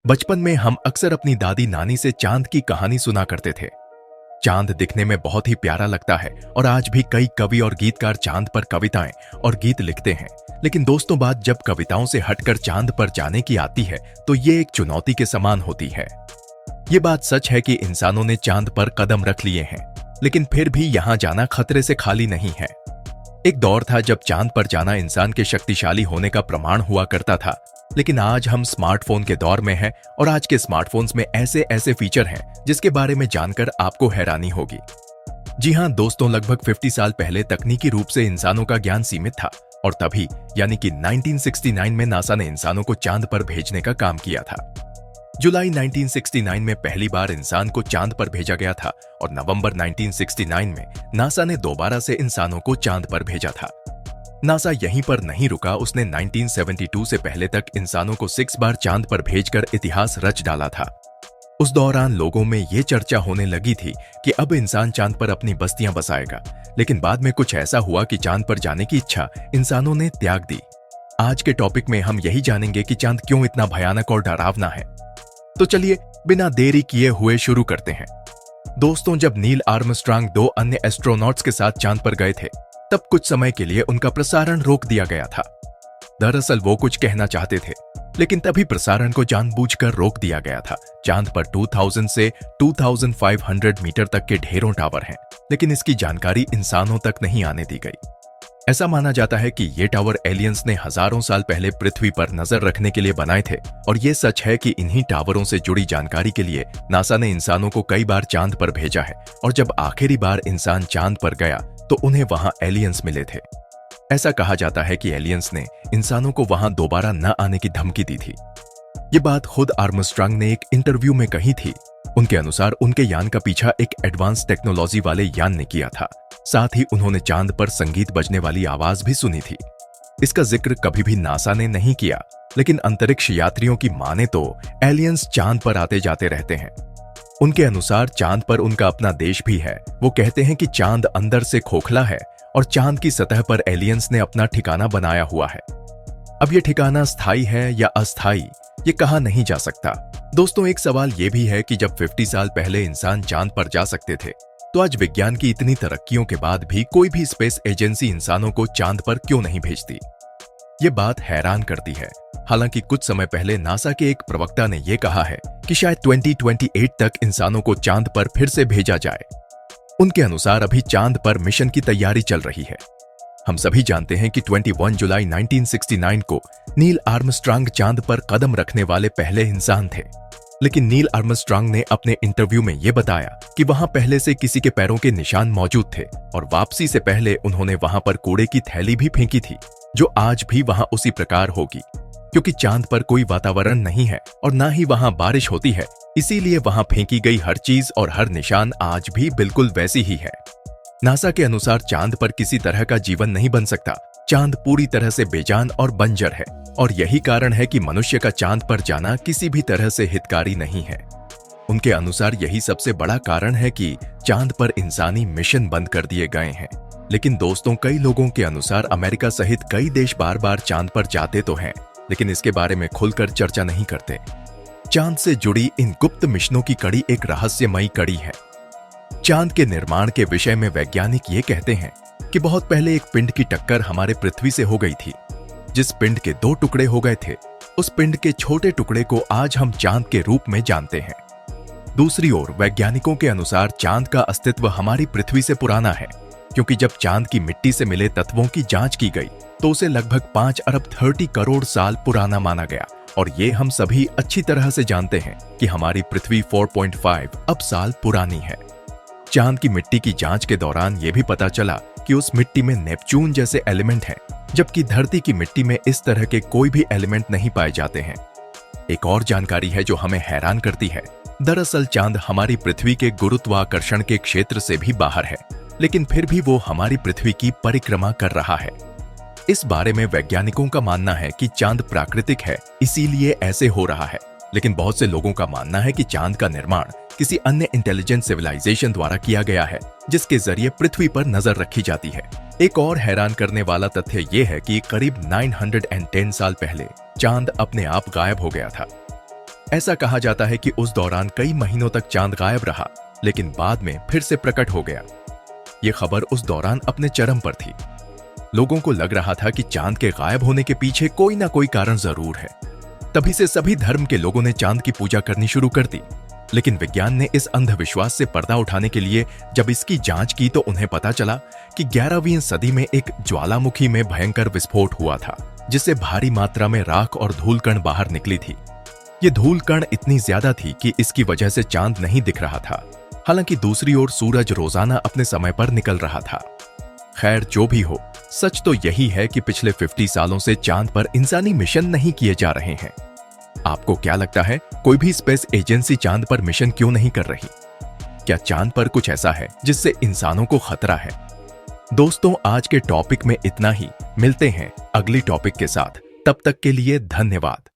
बचपन में हम अक्सर अपनी दादी नानी से चांद की कहानी सुना करते थे। चांद दिखने में बहुत ही प्यारा लगता है और आज भी कई कवि और गीतकार चांद पर कविताएं और गीत लिखते हैं। लेकिन दोस्तों, बात जब कविताओं से हटकर चांद पर जाने की आती है तो ये एक चुनौती के समान होती है। ये बात सच है कि इंसानों ने चांद पर कदम रख लिए हैं, लेकिन फिर भी यहां जाना खतरे से खाली नहीं है। एक दौर था जब चांद पर जाना इंसान के शक्तिशाली होने का प्रमाण हुआ करता था, लेकिन आज हम स्मार्टफोन के दौर में हैं और आज के स्मार्टफोन्स में ऐसे ऐसे फीचर हैं जिसके बारे में जानकर आपको हैरानी होगी। जी हां दोस्तों, लगभग 50 साल पहले तकनीकी रूप से इंसानों का ज्ञान सीमित था और तभी यानी कि 1969 में नासा ने इंसानों को चांद पर भेजने का काम किया था। जुलाई 1969 में पहली बार इंसान को चांद पर भेजा गया था और नवंबर 1969 में नासा ने दोबारा से इंसानों को चांद पर भेजा था। नासा यहीं पर नहीं रुका, उसने 1972 से पहले तक इंसानों को 6 बार चांद पर भेजकर इतिहास रच डाला था। उस दौरान लोगों में ये चर्चा होने लगी थी कि अब इंसान चांद पर अपनी बस्तियां बसाएगा, लेकिन बाद में कुछ ऐसा हुआ कि चांद पर जाने की इच्छा इंसानों ने त्याग दी। आज के टॉपिक में हम यही जानेंगे कि चांद क्यों इतना भयानक और डरावना है। तो चलिए बिना देरी किए हुए शुरू करते हैं। दोस्तों, जब नील आर्मस्ट्रांग 2 अन्य एस्ट्रोनॉट्स के साथ चांद पर गए थे, तब कुछ समय के लिए उनका प्रसारण रोक दिया गया था। दरअसल वो कुछ कहना चाहते थे, लेकिन तभी प्रसारण को जानबूझकर रोक दिया गया था। चांद पर 2000 से 2500 मीटर तक के ढेरों टावर हैं, लेकिन इसकी जानकारी इंसानों तक नहीं आने दी गई। ऐसा माना जाता है कि ये टावर एलियंस ने हजारों साल पहले पृथ्वी पर नजर रखने के लिए बनाए थे और ये सच है कि इन्हीं टावरों से जुड़ी जानकारी के लिए नासा ने इंसानों को कई बार चांद पर भेजा है और जब आखिरी बार इंसान चांद पर गया तो उन्हें वहां एलियंस मिले थे। ऐसा कहा जाता है कि एलियंस ने इंसानों को वहां दोबारा न आने की धमकी दी थी। ये बात खुद आर्मस्ट्रांग ने एक इंटरव्यू में कही थी। उनके अनुसार उनके यान का पीछा एक एडवांस टेक्नोलॉजी वाले यान ने किया था। साथ ही उन्होंने चांद पर संगीत बजने वाली आवाज भी सुनी थी। इसका जिक्र कभी भी नासा ने नहीं किया, लेकिन अंतरिक्ष यात्रियों की माने तो एलियंस चांद पर आते जाते रहते हैं। उनके अनुसार चांद पर उनका अपना देश भी है। वो कहते हैं कि चांद अंदर से खोखला है और चांद की सतह पर एलियंस ने अपना ठिकाना बनाया हुआ है। अब ये ठिकाना स्थायी है या अस्थायी, ये कहा नहीं जा सकता। दोस्तों, एक सवाल ये भी है कि जब 50 साल पहले इंसान चांद पर जा सकते थे, तो आज विज्ञान की इतनी तरक्कियों के बाद भी कोई भी स्पेस एजेंसी इंसानों को चांद पर क्यों नहीं भेजती? ये बात हैरान करती है। हालांकि कुछ समय पहले नासा के एक प्रवक्ता ने यह कहा है कि शायद 2028 तक इंसानों को चांद पर फिर से भेजा जाए। उनके अनुसार अभी चांद पर मिशन की तैयारी चल रही है। हम सभी जानते हैं कि 21 जुलाई 1969 को नील आर्मस्ट्रांग चांद पर कदम रखने वाले पहले इंसान थे। लेकिन नील आर्मस्ट्रांग ने अपने इंटरव्यू में यह बताया कि वहां पहले से किसी के पैरों के निशान मौजूद थे और वापसी से पहले उन्होंने वहां पर कूड़े की थैली भी फेंकी थी, जो आज भी वहां उसी प्रकार होगी। क्योंकि चांद पर कोई वातावरण नहीं है और ना ही वहां बारिश होती है, इसीलिए वहां फेंकी गई हर चीज और हर निशान आज भी बिल्कुल वैसी ही है। नासा के अनुसार चांद पर किसी तरह का जीवन नहीं बन सकता। चांद पूरी तरह से बेजान और बंजर है और यही कारण है कि मनुष्य का चांद पर जाना किसी भी तरह से हितकारी नहीं है। उनके अनुसार यही सबसे बड़ा कारण है कि चांद पर इंसानी मिशन बंद कर दिए गए हैं। लेकिन दोस्तों, कई लोगों के अनुसार अमेरिका सहित कई देश बार बार चांद पर जाते तो हैं, लेकिन इसके बारे में खुलकर चर्चा नहीं करते। चांद से जुड़ी इन गुप्त मिशनों की कड़ी एक रहस्यमयी कड़ी है। चांद के निर्माण के विषय में वैज्ञानिक ये कहते हैं कि बहुत पहले एक पिंड की टक्कर हमारे पृथ्वी से हो गई थी। जिस पिंड के 2 टुकड़े हो गए थे, उस पिंड के छोटे टुकड़े को आज हम चांद के रूप में जानते हैं। दूसरी ओर वैज्ञानिकों के अनुसार चांद का अस्तित्व हमारी पृथ्वी से पुराना है, क्योंकि जब चांद की मिट्टी से मिले तत्वों की जांच की गई तो उसे लगभग 5 अरब 30 करोड़ साल पुराना माना गया। और ये हम सभी अच्छी तरह से जानते हैं कि हमारी पृथ्वी 4.5 अब साल पुरानी है। चांद की मिट्टी की जांच के दौरान यह भी पता चला कि उस मिट्टी में नेपच्यून जैसे एलिमेंट हैं, जबकि धरती की मिट्टी में इस तरह के कोई भी एलिमेंट नहीं पाए जाते हैं। एक और जानकारी है जो हमें हैरान करती है। दरअसल चांद हमारी पृथ्वी के गुरुत्वाकर्षण के क्षेत्र से भी बाहर है, लेकिन फिर भी वो हमारी पृथ्वी की परिक्रमा कर रहा है। इस बारे में वैज्ञानिकों का मानना है कि चांद प्राकृतिक है, इसीलिए ऐसे हो रहा है। लेकिन बहुत से लोगों का मानना है कि चांद का निर्माण किसी अन्य इंटेलिजेंट सिविलाइजेशन द्वारा किया गया है, जिसके जरिए पृथ्वी पर नजर रखी जाती है। एक और हैरान करने वाला तथ्य यह है कि करीब 910 साल पहले चांद अपने आप गायब हो गया था। ऐसा कहा जाता है कि उस दौरान कई महीनों तक चांद गायब रहा, लेकिन बाद में फिर से प्रकट हो गया। ये खबर उस दौरान अपने चरम पर थी। लोगों को लग रहा था कि चांद के गायब होने के पीछे कोई ना कोई कारण जरूर है। तभी से सभी धर्म के लोगों ने चांद की पूजा करनी शुरू कर दी। लेकिन विज्ञान ने इस अंधविश्वास से पर्दा उठाने के लिए जब इसकी जांच की तो उन्हें पता चला कि 11वीं सदी में एक ज्वालामुखी में भयंकर विस्फोट हुआ था, जिससे भारी मात्रा में राख और धूल कण बाहर निकली थी। ये धूल कण इतनी ज्यादा थी कि इसकी वजह से चांद नहीं दिख रहा था। हालांकि दूसरी ओर सूरज रोजाना अपने समय पर निकल रहा था। खैर, जो भी हो, सच तो यही है कि पिछले 50 सालों से चांद पर इंसानी मिशन नहीं किए जा रहे हैं। आपको क्या लगता है, कोई भी स्पेस एजेंसी चांद पर मिशन क्यों नहीं कर रही? क्या चांद पर कुछ ऐसा है जिससे इंसानों को खतरा है? दोस्तों, आज के टॉपिक में इतना ही। मिलते हैं अगली टॉपिक के साथ। तब तक के लिए धन्यवाद।